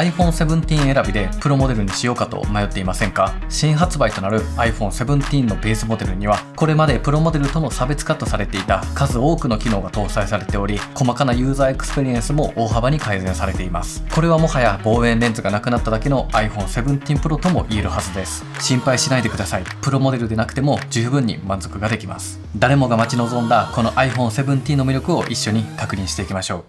iPhone 17選びでプロモデルにしようかと迷っていませんか？新発売となる iPhone 17のベースモデルにはこれまでプロモデルとの差別化とされていた数多くの機能が搭載されており、細かなユーザーエクスペリエンスも大幅に改善されています。これはもはや望遠レンズがなくなっただけの iPhone 17 Pro とも言えるはずです。心配しないでください。プロモデルでなくても十分に満足ができます。誰もが待ち望んだこの iPhone 17の魅力を一緒に確認していきましょう。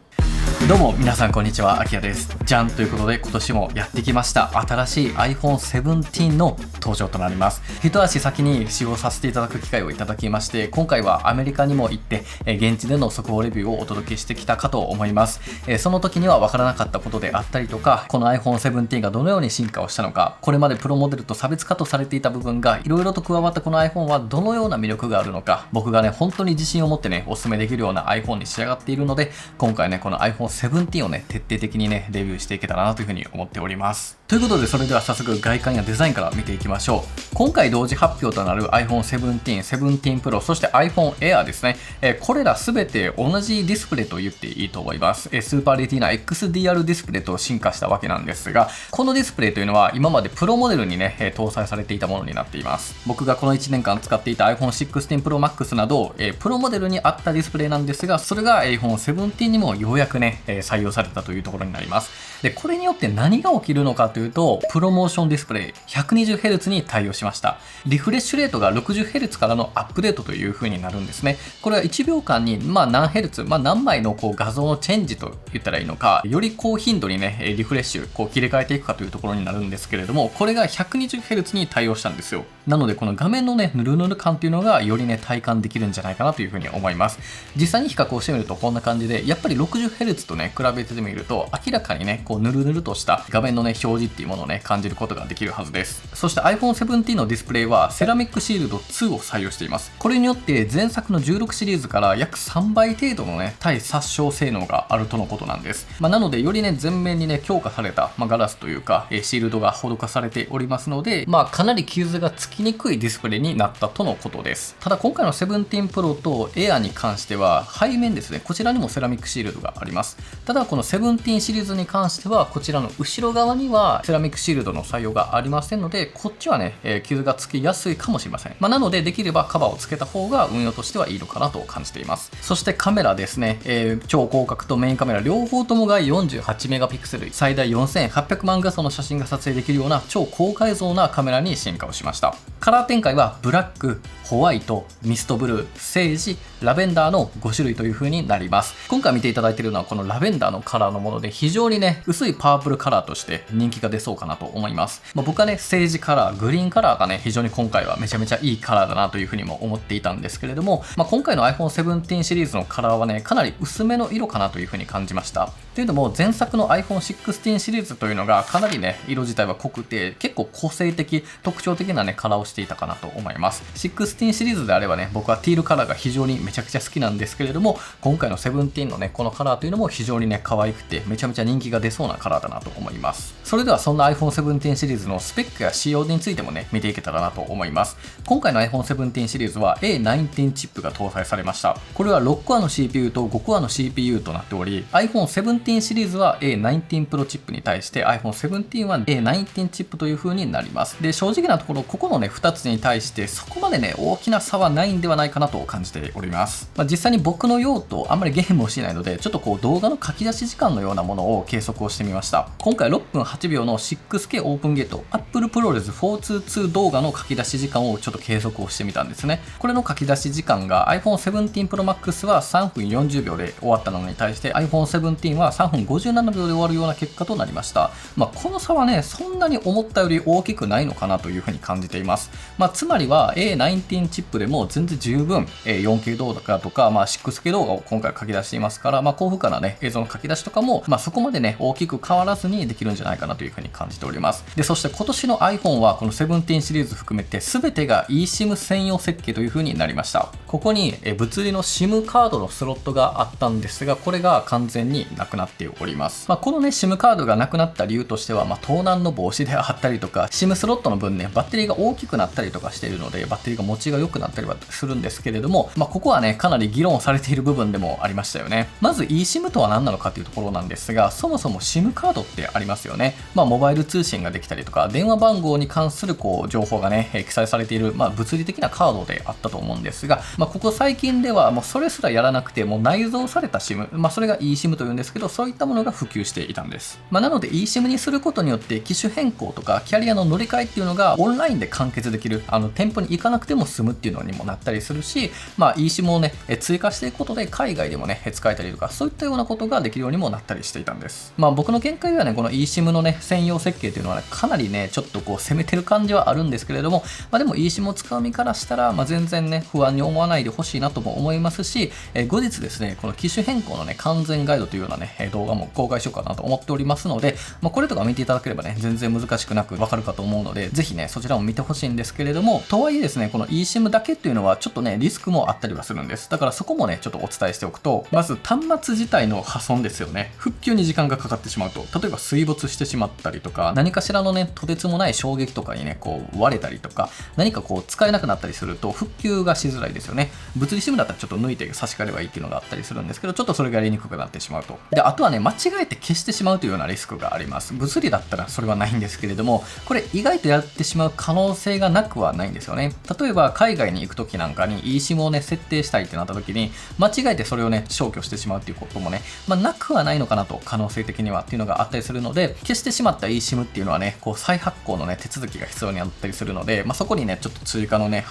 どうも皆さんこんにちは、あきらです。じゃんということで今年もやってきました新しい iPhone 17の登場となります。一足先に使用させていただく機会をいただきまして、今回はアメリカにも行って現地での速報レビューをお届けしてきたかと思います。その時には分からなかったことであったりとか、この iPhone 17がどのように進化をしたのか、これまでプロモデルと差別化とされていた部分がいろいろと加わったこの iPhone はどのような魅力があるのか、僕がね本当に自信を持ってねお勧めできるような iPhone に仕上がっているので、今回ねこの iPhone 17をね徹底的にねレビューしていけたらなというふうに思っております。ということで、それでは早速外観やデザインから見ていきましょう。今回同時発表となる iPhone 17、17 Pro、そして iPhone Air ですね。これら全て同じディスプレイと言っていいと思います。スーパーレティーナ XDR ディスプレイと進化したわけなんですが、このディスプレイというのは今までプロモデルにね搭載されていたものになっています。僕がこの1年間使っていた iPhone 16 Pro Max などプロモデルにあったディスプレイなんですが、それが iPhone 17にもようやくね採用されたというところになります。で、これによって何が起きるのかというと、プロモーションディスプレイ 120Hz に対応しました。リフレッシュレートが 60Hz からのアップデートという風になるんですね。これは1秒間に何ヘルツ、何枚の画像のチェンジと言ったらいいのか、より高頻度にねリフレッシュ切り替えていくかというところになるんですけれども、これが 120Hz に対応したんですよ。なのでこの画面のねヌルヌル感というのがよりね体感できるんじゃないかなという風に思います。実際に比較をしてみるとこんな感じで、やっぱり 60Hz とね比べてみると明らかにねヌルヌルとした画面のね表示っていうものをね感じることができるはずです。そして iPhone 17のディスプレイはセラミックシールド2を採用しています。これによって前作の16シリーズから約3倍程度のね対殺傷性能があるとのことなんです。なのでよりね全面にね強化された、ガラスというかシールドが施されておりますので、かなり傷がつきにくいディスプレイになったとのことです。ただ今回の17 Pro と Air に関しては背面ですね、こちらにもセラミックシールドがあります。ただこの17シリーズに関してはこちらの後ろ側にはセラミックシールドの採用がありませんので、こっちはね、傷がつきやすいかもしれません。なのでできればカバーをつけた方が運用としてはいいのかなと感じています。そしてカメラですね、超広角とメインカメラ両方ともが48メガピクセル、最大4800万画素の写真が撮影できるような超高解像なカメラに進化をしました。カラー展開はブラック、ホワイト、ミストブルー、セージ、ラベンダーの5種類という風になります。今回見ていただいているのはこのラベンダーのカラーのもので、非常にね薄いパープルカラーとして人気が出そうかなと思います。僕はねセージカラー、グリーンカラーがね非常に今回はめちゃめちゃいいカラーだなという風にも思っていたんですけれども、今回の iPhone 17シリーズのカラーはねかなり薄めの色かなという風に感じました。というのも前作の iPhone 16シリーズというのがかなりね色自体は濃くて結構個性的、特徴的なねカラーをしていたかなと思います。16シリーズであればね僕はティールカラーが非常にめちゃくちゃ好きなんですけれども、今回の17のねこのカラーというのも非常にね可愛くてめちゃめちゃ人気が出そうなカラーだなと思います。それではそんな iPhone 17シリーズのスペックや仕様についてもね見ていけたらなと思います。今回の iPhone 17シリーズは A19 チップが搭載されました。これは6コアの CPU と5コアの CPU となっており、 iPhone 17シリーズは A19 Pro チップに対して iPhone 17は A19 チップという風になります。で、正直なところここのね2つに対してそこまでね大きな差はないんではないかなと感じております。実際に僕の用途あんまりゲームをしないので、ちょっと動画の書き出し時間のようなものを計測をしてみました。今回6分8秒の 6K オープンゲート Apple ProRes 422動画の書き出し時間をちょっと計測をしてみたんですね。これの書き出し時間が iPhone 17 Pro Max は3分40秒で終わったのに対して iPhone 17は3分57秒で終わるような結果となりました。この差はねそんなに思ったより大きくないのかなというふうに感じています。つまりは A19 チップでも全然十分 4K 動画とか、6K 動画を今回書き出していますから、高負荷なね映像の書き出しとかも、そこまでね大きく変わらずにできるんじゃないかなというふうに感じております。で、そして今年の iPhone はこの17シリーズ含めて全てが eSIM 専用設計というふうになりました。ここに物理の SIM カードのスロットがあったんですが、これが完全になくななっております。このね SIM カードがなくなった理由としては、盗難の防止であったりとか、SIM スロットの分ねバッテリーが大きくなったりとかしているので、バッテリーが持ちが良くなったりはするんですけれども、ここはねかなり議論されている部分でもありましたよね。まず eSIM とは何なのかというところなんですが、そもそも SIM カードってありますよね。モバイル通信ができたりとか、電話番号に関する情報がね記載されている、物理的なカードであったと思うんですが、ここ最近ではもうそれすらやらなくて、もう内蔵された SIM、それが eSIM というんですけど、そういったものが普及していたんです。なので eSIM にすることによって機種変更とかキャリアの乗り換えっていうのがオンラインで完結できる、店舗に行かなくても済むっていうのにもなったりするし、eSIM をね追加していくことで海外でもね使えたりとか、そういったようなことができるようにもなったりしていたんです。僕の見解ではね、この eSIM のね専用設計っていうのはね、かなりねちょっと攻めてる感じはあるんですけれども、でも eSIM を使う身からしたら、全然ね不安に思わないでほしいなとも思いますし、後日ですねこの機種変更のね完全ガイドというようなね動画も公開しようかなと思っておりますので、これとか見ていただければね全然難しくなくわかるかと思うので、ぜひねそちらも見てほしいんですけれども、とはいえですねこの eSIM だけっていうのはちょっとねリスクもあったりはするんです。だからそこもねちょっとお伝えしておくと、まず端末自体の破損ですよね。復旧に時間がかかってしまうと、例えば水没してしまったりとか、何かしらのねとてつもない衝撃とかにね割れたりとか、何か使えなくなったりすると復旧がしづらいですよね。物理 SIM だったらちょっと抜いて差し替えればいいっていうのがあったりするんですけど、ちょっとそれがやりにくくなってしまうと。であとはね間違えて消してしまうというようなリスクがあります。物理だったらそれはないんですけれども、これ意外とやってしまう可能性がなくはないんですよね。例えば海外に行く時なんかに eSIM をね設定したいってなった時に間違えてそれをね消去してしまうっていうこともね、なくはないのかなと、可能性的にはっていうのがあったりするので、消してしまった eSIM っていうのはね再発行のね手続きが必要になったりするので、そこにねちょっと追加のね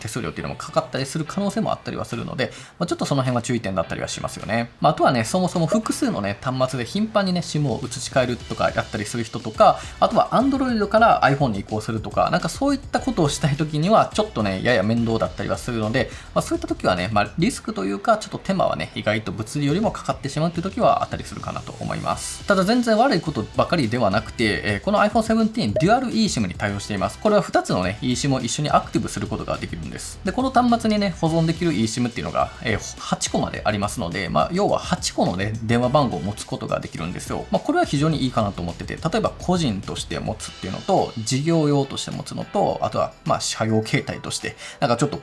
手数料っていうのもかかったりする可能性もあったりはするので、ちょっとその辺は注意点だったりはしますよね。あとはねそもそも複数のね端末で頻繁にね SIM を移し替えるとかやったりする人とか、あとは Android から iPhone に移行するとか、なんかそういったことをしたい時にはちょっとねやや面倒だったりはするので、そういった時はね、リスクというかちょっと手間はね意外と物理よりもかかってしまうっていう時はあったりするかなと思います。ただ全然悪いことばかりではなくて、この iPhone 17 Dual eSIM に対応しています。これは2つのね eSIM を一緒にアクティブすることができるんです。でこの端末にね保存できる eSIM っていうのが、8個までありますので、要は8個のね電話番号を持つことができるんですよ。これは非常にいいかなと思ってて、例えば個人として持つっていうのと、事業用として持つのと、あとは社用携帯としてなんかちょっと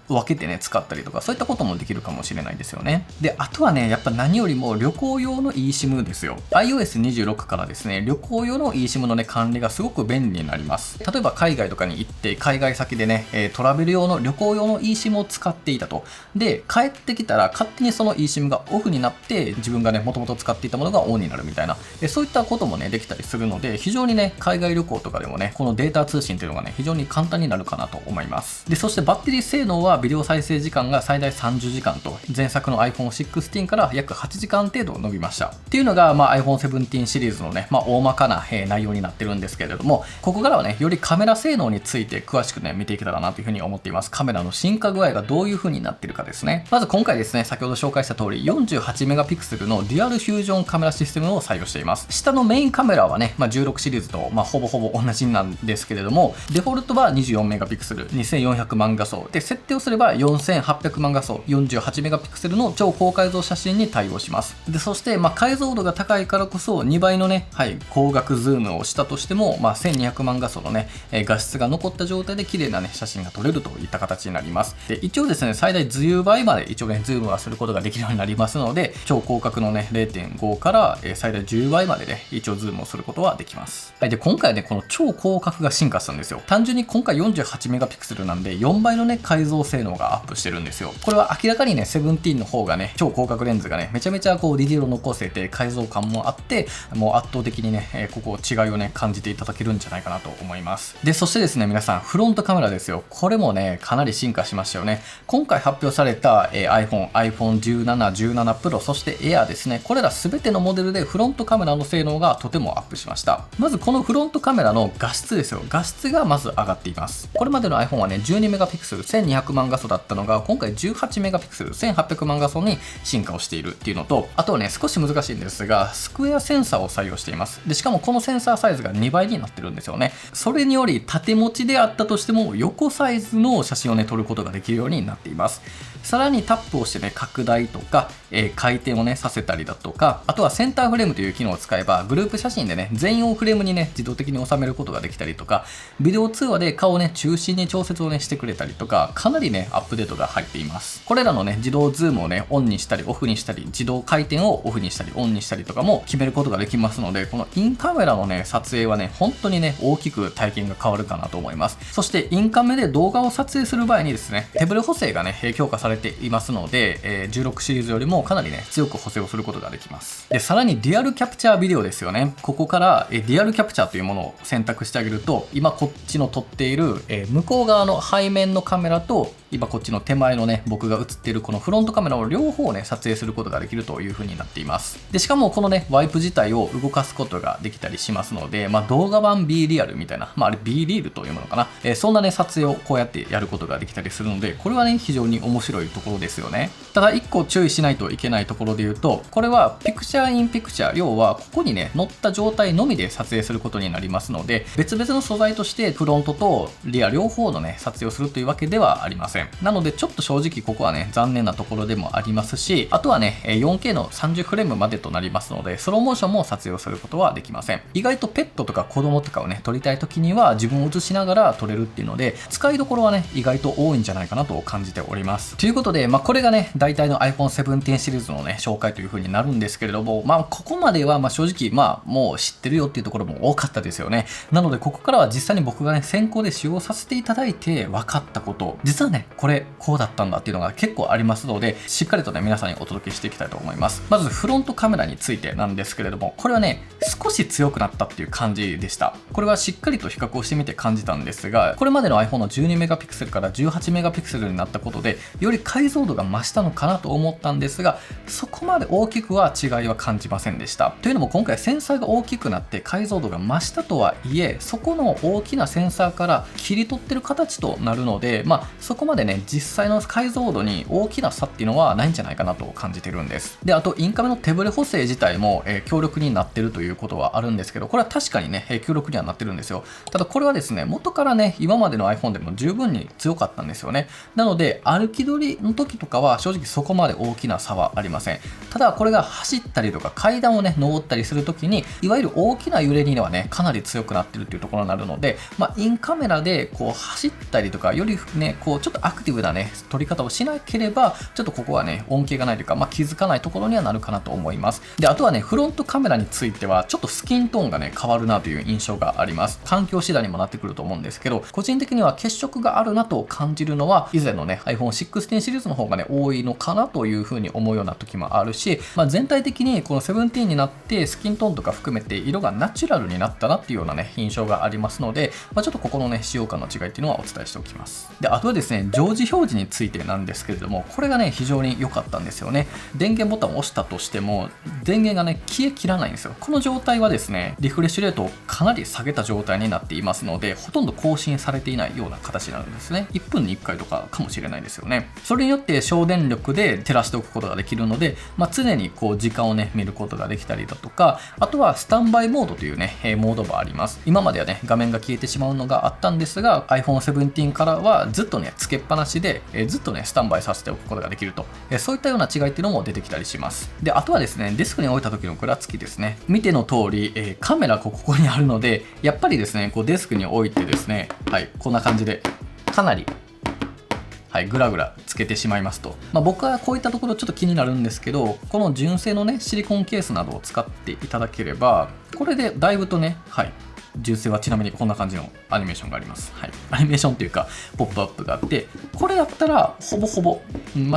分けてね使ったりとか、そういったこともできるかもしれないですよね。であとはねやっぱ何よりも旅行用の eSIM ですよ。 iOS26 からですね旅行用の eSIM のね管理がすごく便利になります。例えば海外とかに行って海外先でねトラベル用の旅行用の eSIM を使っていたと。で帰ってきたら勝手にその eSIM がオフになって、自分がねもともと使っていたものがオンになるみたいな、そういったこともねできたりするので、非常にね海外旅行とかでもねこのデータ通信というのがね非常に簡単になるかなと思います。でそしてバッテリー性能はビデオ再生時間が最大30時間と、前作の iPhone 16から約8時間程度伸びましたっていうのが、iPhone 17シリーズのね、大まかな内容になってるんですけれども、ここからはねよりカメラ性能について詳しくね見ていけたらなというふうに思っています。カメラの進化具合がどういう風になっているかですね。まず今回ですね、先ほど紹介した通り48メガピクセルのデュアルフュージョンカメラシステムを採用しています。下のメインカメラはね、16シリーズと、ほぼ同じなんですけれども、デフォルトは24メガピクセル、2400万画素で、設定をすれば4800万画素、48メガピクセルの超高解像写真に対応します。でそして、解像度が高いからこそ2倍のね、光学ズームをしたとしても、1200万画素のね画質が残った状態で綺麗なね写真が撮れるといった形になります。で一応ですね、最大10倍まで一応ねズームはすることができるようになりますので、超広角のね 0.5 から最大10倍までね一応ズームをすることはできます。で今回ねこの超広角が進化したんですよ。単純に今回48メガピクセルなんで4倍のね解像性能がアップしてるんですよ。これは明らかにね17の方がね超広角レンズがねめちゃめちゃディティールを残せて解像感もあって、もう圧倒的にねここ違いをね感じていただけるんじゃないかなと思います。でそしてですね皆さん、フロントカメラですよ。これもねかなり進化しましたよね。今回発表された iPhone、iPhone17、17 Pro、そして Air ですね、これら全てのモデルでフロントカメラの性能がとてもアップしました。まずこのフロントカメラの画質ですよ。画質がまず上がっています。これまでの iPhone はね12メガピクセル1200万画素だったのが、今回18メガピクセル1800万画素に進化をしているっていうのと、あとはね少し難しいんですがスクエアセンサーを採用しています。でしかもこのセンサーサイズが2倍になってるんですよね。それにより縦持ちであったとしても横サイズの写真をね撮ることができるようになっています。さらにタップをしてね、拡大とか、回転をね、させたりだとか、あとはセンターフレームという機能を使えば、グループ写真でね、全員をフレームにね、自動的に収めることができたりとか、ビデオ通話で顔をね、中心に調節をね、してくれたりとか、かなりね、アップデートが入っています。これらのね、自動ズームをね、オンにしたり、オフにしたり、自動回転をオフにしたり、オンにしたりとかも決めることができますので、このインカメラのね、撮影はね、本当にね、大きく体験が変わるかなと思います。そして、インカメで動画を撮影する場合にですね、手ブレ補正がね、強化されていますので、16シリーズよりもかなりね、強く補正をすることができます。で、さらにリアルキャプチャービデオですよね。ここから、リアルキャプチャーというものを選択してあげると、今こっちの撮っている、向こう側の背面のカメラと、今こっちの手前のね、僕が映っているこのフロントカメラを両方ね、撮影することができるという風になっています。で、しかもこのね、ワイプ自体を動かすことができたりしますので、動画版 B リアルみたいな、あれ B リールというものかな。そんなね、撮影をこうやってやることができたりするので、これはね、非常に面白いところですよね。ただ、1個注意しないといけないところで言うと、これはピクチャーインピクチャー、要はここにね、乗った状態のみで撮影することになりますので、別々の素材としてフロントとリア両方のね、撮影をするというわけではありません。なので、ちょっと正直ここはね、残念なところでもありますし、あとはね、4K の30フレームまでとなりますので、スローモーションも撮影をすることはできません。意外とペットとか子供とかをね、撮りたい時には自分を映しながら撮れるっていうので、使いどころはね、意外と多いんじゃないかなと感じております。ということで、これがね、大体の iPhone 17シリーズのね、紹介という風になるんですけれども、ここまでは正直、もう知ってるよっていうところも多かったですよね。なので、ここからは実際に僕がね、先行で使用させていただいて分かったこと、実はね、これ、こうだったんだっていうのが結構ありますので、しっかりとね、皆さんにお届けしていきたいと思います。まず、フロントカメラについてなんですけれども、これはね、少し強くなったっていう感じでした。これはしっかりと比較をしてみて感じたんですが、これまでの iPhone の12メガピクセルから18メガピクセルになったことで、より解像度が増したのかなと思ったんですが、そこまで大きくは違いは感じませんでした。というのも今回センサーが大きくなって解像度が増したとはいえ、そこの大きなセンサーから切り取ってる形となるので、そこまでね、実際の解像度に大きな差っていうのはないんじゃないかなと感じてるんです。で、あとインカメの手ブレ補正自体も、強力になってるということはあるんですけど、これは確かにね、強力にはなってるんですよ。ただこれはですね、元からね、今までの iPhone でも十分に強かったんですよね。なので、歩き取りの時とかは正直そこまで大きな差はありません。ただ、これが走ったりとか階段をね、登ったりする時に、いわゆる大きな揺れにはね、かなり強くなってるっていうところになるので、インカメラでこう走ったりとか、よりね、こうちょっとアクティブなね、撮り方をしなければ、ちょっとここはね、恩恵がないというか、気づかないところにはなるかなと思います。で、あとはね、フロントカメラについては、ちょっとスキントーンがね、変わるなという印象があります。環境次第にもなってくると思うんですけど、個人的には血色があるなと感じるのは、以前のね、iPhone 16シリーズの方がね、多いのかなというふうに思うような時もあるし、全体的にこの17になってスキントーンとか含めて色がナチュラルになったなっていうようなね、印象がありますので、ちょっとここのね、使用感の違いっていうのはお伝えしておきます。で、あとはですね、常時表示についてなんですけれども、これがね、非常に良かったんですよね。電源ボタンを押したとしても、電源がね、消えきらないんですよ。この状態はですね、リフレッシュレートをかなり下げた状態になっていますので、ほとんど更新されていないような形になるんですね。1分に1回とかかもしれないですよね。それによって省電力で照らしておくことができるので、常にこう時間をね、見ることができたりだとか、あとはスタンバイモードというね、モードもあります。今まではね、画面が消えてしまうのがあったんですが、iPhone 17からはずっとね、つけっぱなしで、ずっとね、スタンバイさせておくことができると。そういったような違いっていうのも出てきたりします。で、あとはですね、デスクに置いた時のぐらつきですね。見ての通り、カメラここにあるので、やっぱりですね、こうデスクに置いてですね、はい、こんな感じで、かなり、はい、ぐらぐらつけてしまいますと。僕はこういったところちょっと気になるんですけど、この純正のね、シリコンケースなどを使っていただければ、これでだいぶとね、はい、純正はちなみにこんな感じのアニメーションがあります。はい、アニメーションというかポップアップがあって、これだったらほぼほぼ、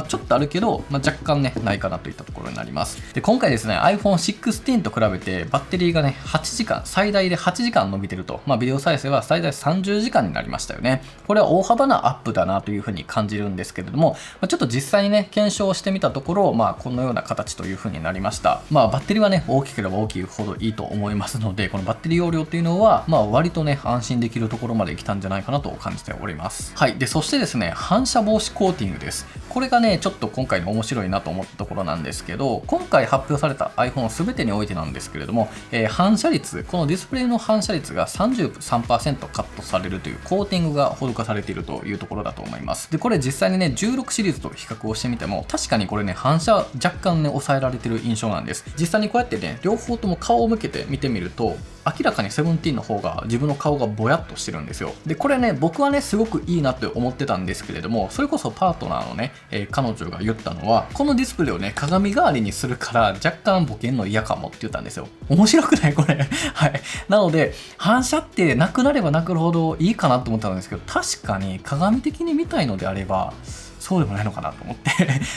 ちょっとあるけど、若干ねないかなといったところになります。で、今回ですね iPhone 16と比べてバッテリーがね8時間最大で8時間伸びてると、ビデオ再生は最大30時間になりましたよね。これは大幅なアップだなというふうに感じるんですけれども、ちょっと実際にね検証してみたところ、このような形というふうになりました。バッテリーはね大きければ大きいほどいいと思いますので、このバッテリー容量というのはは、割とね、安心できるところまで来たんじゃないかなと感じております。はい。で、そしてですね、反射防止コーティングです。これがね、ちょっと今回の面白いなと思ったところなんですけど、今回発表された iPhone 全てにおいてなんですけれども、反射率、このディスプレイの反射率が 33% カットされるというコーティングが施されているというところだと思います。で、これ実際にね、16シリーズと比較をしてみても、確かにこれね、反射若干ね、抑えられてる印象なんです。実際にこうやってね、両方とも顔を向けて見てみると、明らかにセブンティーンの方が自分の顔がぼやっとしてるんですよ。で、これね、僕はね、すごくいいなって思ってたんですけれども、それこそパートナーのね、彼女が言ったのは、このディスプレイをね、鏡代わりにするから若干ボケんの嫌かもって言ったんですよ。面白くないこれ。はい。なので、反射ってなくなればなくなるほどいいかなと思ったんですけど、確かに鏡的に見たいのであれば、そうでもないのかなと思って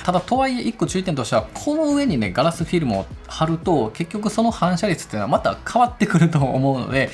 ただとはいえ1個注意点としては、この上にねガラスフィルムを貼ると結局その反射率っていうのはまた変わってくると思うので、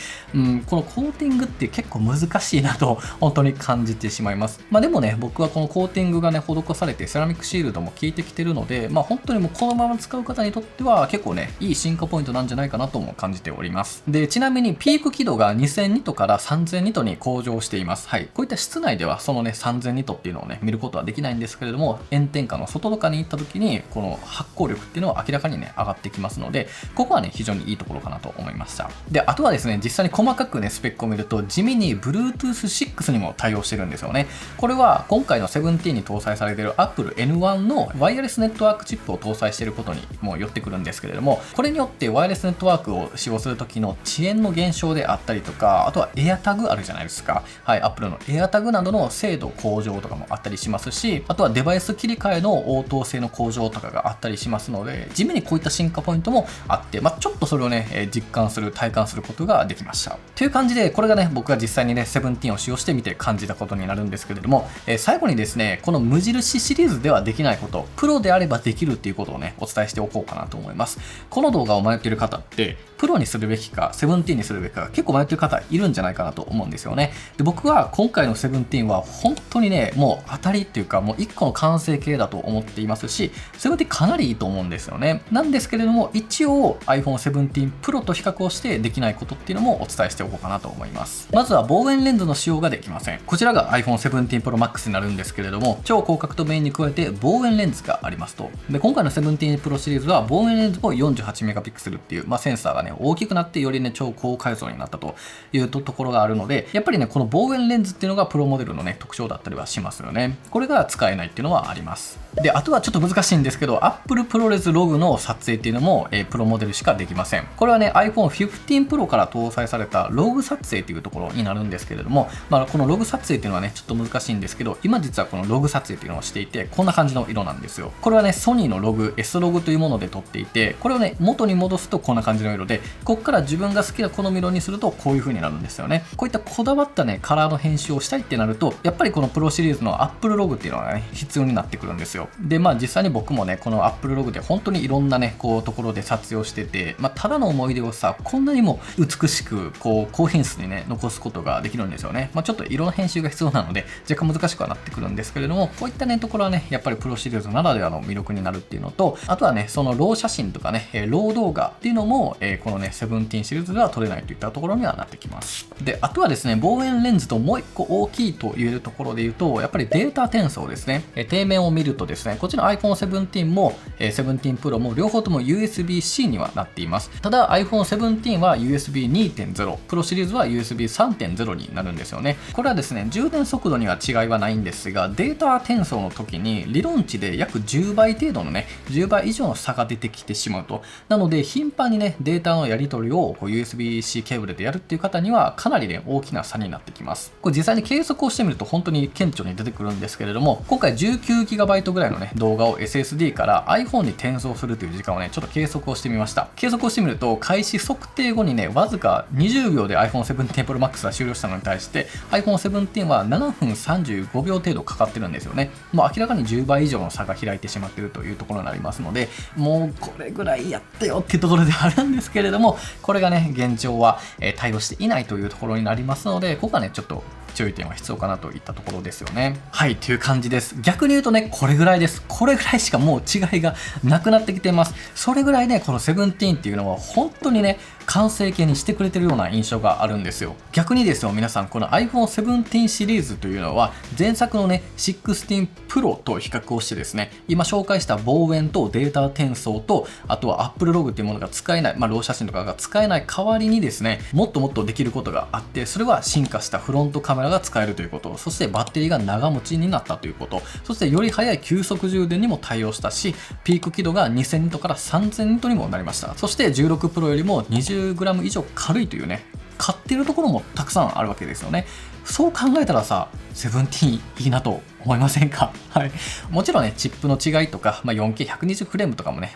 このコーティングって結構難しいなと本当に感じてしまいます。でもね、僕はこのコーティングがね施されてセラミックシールドも効いてきてるので、本当にもうこのまま使う方にとっては結構ねいい進化ポイントなんじゃないかなとも感じております。で、ちなみにピーク輝度が2000ニトから3000ニトに向上しています。はい。こういった室内ではそのね3000ニトっていうのをね見ることはできないんですけれども、炎天下の外とかに行った時にこの発光力っていうのは明らかにね上がってきますので、ここはね非常にいいところかなと思いました。で、あとはですね、実際に細かくねスペックを見ると地味に Bluetooth 6にも対応してるんですよね。これは今回の17に搭載されている Apple N1 のワイヤレスネットワークチップを搭載していることにも寄ってくるんですけれども、これによってワイヤレスネットワークを使用する時の遅延の減少であったりとか、あとは AirTag あるじゃないですか。はい、Apple の AirTag などの精度向上とかもあったりしますし、あとはデバイス切り替えの応答性の向上とかがあったりしますので、地味にこういった進化ポイントもあって、ちょっとそれをね、実感する、体感することができました。という感じで、これがね、僕が実際にね、17を使用してみて感じたことになるんですけれども、最後にですね、この無印シリーズではできないこと、プロであればできるっていうことをね、お伝えしておこうかなと思います。この動画を迷っている方って、プロにするべきか、17にするべきか、結構迷っている方いるんじゃないかなと思うんですよね。で、僕は今回の17は本当にね、もう当たりっていうか、もう1個の完成形だと思っていますし、17かなりいいと思うんですよね。なんですけれども、一応 iPhone 17 Pro と比較をしてできないことっていうのもお伝えしておこうかなと思います。まずは望遠レンズの使用ができません。こちらが iPhone 17 Pro Max になるんですけれども、超広角とメインに加えて望遠レンズがありますと。で、今回の17 Pro シリーズは望遠レンズも48メガピクセルっていう、センサーがね、大きくなってよりね、超高解像になったというところがあるので、やっぱりね、この望遠レンズっていうのがプロモデルのね、特徴だったりはしますよね。これが使えないっていうのはあります。で、あとはちょっと難しいんですけど、Apple ProRes Log の撮影っていうのも、プロモデルしかできません。これはね、iPhone 15 Pro から搭載されたログ撮影っていうところになるんですけれども、このログ撮影っていうのはね、ちょっと難しいんですけど、今実はこのログ撮影っていうのをしていて、こんな感じの色なんですよ。これはね、ソニーのログ、S ログというもので撮っていて、これをね、元に戻すとこんな感じの色で、ここから自分が好きな好み色にするとこういう風になるんですよね。こういったこだわったね、カラーの編集をしたいってなると、やっぱりこのプロシリーズの Apple Log っていうのがね、必要になってくるんですよ。で、実際に僕もね、この Apple Log で本当にいろんなね、こうところで撮影をしてて、ただの思い出をさ、こんなにも美しく、こう、高品質にね、残すことができるんですよね。ちょっと色の編集が必要なので、若干難しくはなってくるんですけれども、こういったね、ところはね、やっぱりプロシリーズならではの魅力になるっていうのと、あとはね、そのロー写真とかね、ロー動画っていうのも、このね、17シリーズでは撮れないといったところにはなってきます。で、あとはですね、望遠レンズともう一個大きいと言えるところで言うと、やっぱりデータ転送ですね。底面を見るとですね、こっちの iPhone 17も、17 Pro も両方とも USB-C にはなっています。ただ iPhone 17は USB 2.0、プロシリーズは USB 3.0 になるんですよね。これはですね、充電速度には違いはないんですが、データ転送の時に理論値で約10倍程度のね、10倍以上の差が出てきてしまうと。なので、頻繁にね、データのやり取りをUSB-C ケーブルでやるっていう方には、かなりね、大きな差になってきます。これ実際に計測をしてみると本当に顕著に出てくるんですけれども、今回 19GB ぐらいのね、動画を SSD から iPhone に転送するという時間をね、ちょっと計測をしてみました。計測をしてみると、開始測定後にね、わずか20秒で iPhone 17 Pro Max が終了したのに対して、iPhone 17は7分35秒程度かかってるんですよね。明らかに10倍以上の差が開いてしまっているというところになりますので、もうこれぐらいやってよっていうところではあるんですけれども、これがね、現状は対応していないというところになりますので、ここはね、ちょっと注意点は必要かなといったところですよね。はい、という感じです。逆に言うとね、これぐらいです。これぐらいしかもう違いがなくなってきています。それぐらいね、この17っていうのは本当にね、完成形にしてくれてるような印象があるんですよ。逆にですよ、皆さん、この iPhone 17シリーズというのは前作のね16 Pro と比較をしてですね、今紹介した望遠とデータ転送と、あとは Apple Log っていうものが使えない、ロー写真とかが使えない代わりにですね、もっともっとできることがあって、それは進化したフロントカメラが使えるということ、そしてバッテリーが長持ちになったということ、そしてより速い急速充電にも対応したし、ピーク輝度が2000ニットから3000ニットにもなりました。そして16 Pro よりも 20g 以上軽いというね、買ってるところもたくさんあるわけですよね。そう考えたらさ、17いいなと思いませんか？はい。もちろんね、チップの違いとか、4K120 フレームとかもね、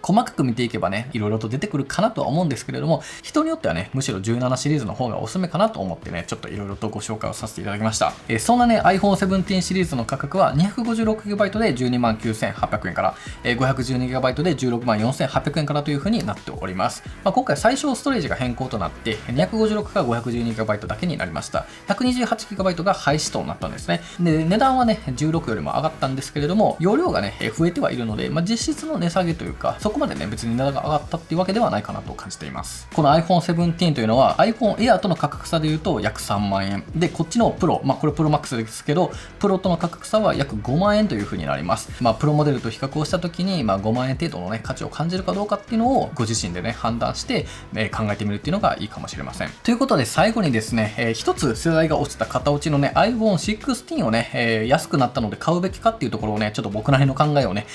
細かく見ていけばね、いろいろと出てくるかなとは思うんですけれども、人によってはね、むしろ17シリーズの方がおすすめかなと思ってね、ちょっといろいろとご紹介をさせていただきました。そんなね、iPhone 17シリーズの価格は 256GB で 129,800 円から、512GB で 164,800 円からという風になっております。今回最小ストレージが変更となって、256か 512GB だけになりました。128GB が廃止となったんですね。で、値段はね、16よりも上がったんですけれども、容量がね、増えてはいるので、実質の値下げというか、そこまでね、別に値段が上がったっていうわけではないかなと感じています。この iPhone 17というのは iPhone Air との価格差でいうと約3万円。で、こっちのプロ、これプロマックスですけど、プロとの価格差は約5万円という風になります。プロモデルと比較をした時に、5万円程度のね、価値を感じるかどうかっていうのをご自身でね、判断して、考えてみるっていうのがいいかもしれません。ということで最後にですね、一つ世代が落ちた型落ちのね、iPhone 16をね、安くなったので買うべきかっていうところをね、ちょっと僕なりの考えをね、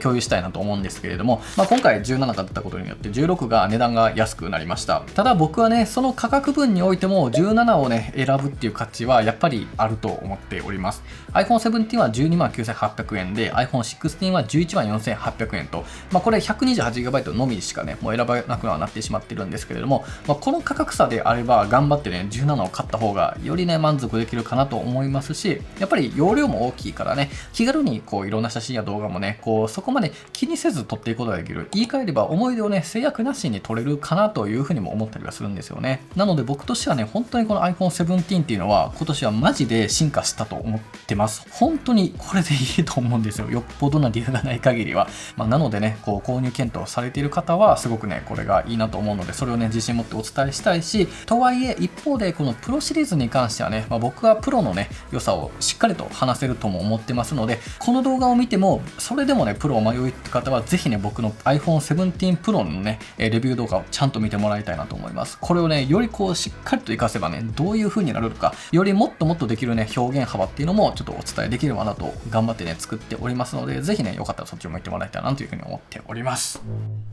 共有したいなと思うんですけれども、今回17が出たことによって16が値段が安くなりました。ただ僕はね、その価格分においても17をね、選ぶっていう価値はやっぱりあると思っております。iPhone 17は 129,800 円で、iPhone 16は 114,800 円と、これ 128GB のみしかね、もう選ばなくはなってしまってるんですけれども、この価格差であれば頑張ってね、17を買った方がよりね、満足できるかなと思いますし、やっぱり容量も大きいからね、気軽にこういろんな写真や動画もね、そこまで気にせず撮っていくことができる。言い換えれば思い出をね、制約なしに撮れるかなというふうにも思ったりはするんですよね。なので僕としてはね、本当にこの iPhone 17っていうのは今年はマジで進化したと思ってます。本当にこれでいいと思うんですよ。よっぽどな理由がない限りは。なのでね、購入検討されている方はすごくね、これがいいなと思うので、それをね、自信持ってお伝えしたいし、とはいえ一方でこのプロシリーズに関してはね、僕はプロのね、良さをしっかりと話せるとも思ってますので、この動画を見ても、それでもね、プロを迷いって方はぜひね、僕の iPhone 17 Pro のね、レビュー動画をちゃんと見てもらいたいなと思います。これをね、よりしっかりと活かせばね、どういう風になるのか、よりもっともっとできるね、表現幅っていうのもちょっとお伝えできればなと頑張ってね、作っておりますので、ぜひね、よかったらそっちを向いてもらいたいなという風に思っております。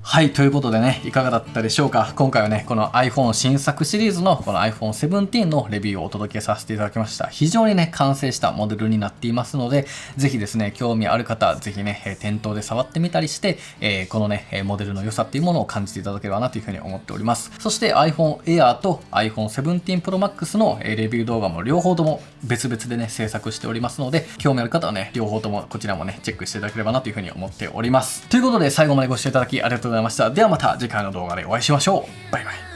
はい、ということでね、いかがだったでしょうか。今回はね、この iPhone 新作シリーズのこの iPhone 17のレビューをお届けさせていただきました。非常にね、完成したモデルになっていますので、ぜひですね、興味ある方、ぜひね、店頭で触ってみたりして、このね、モデルの良さっていうものを感じていただければなというふうに思っております。そして iPhone Air と iPhone 17 Pro Max のレビュー動画も両方とも別々でね、制作しておりますので、興味ある方はね、両方ともこちらもね、チェックしていただければなというふうに思っております。ということで、最後までご視聴いただきありがとうございました。ではまた次回の動画でお会いしましょう。バイバイ。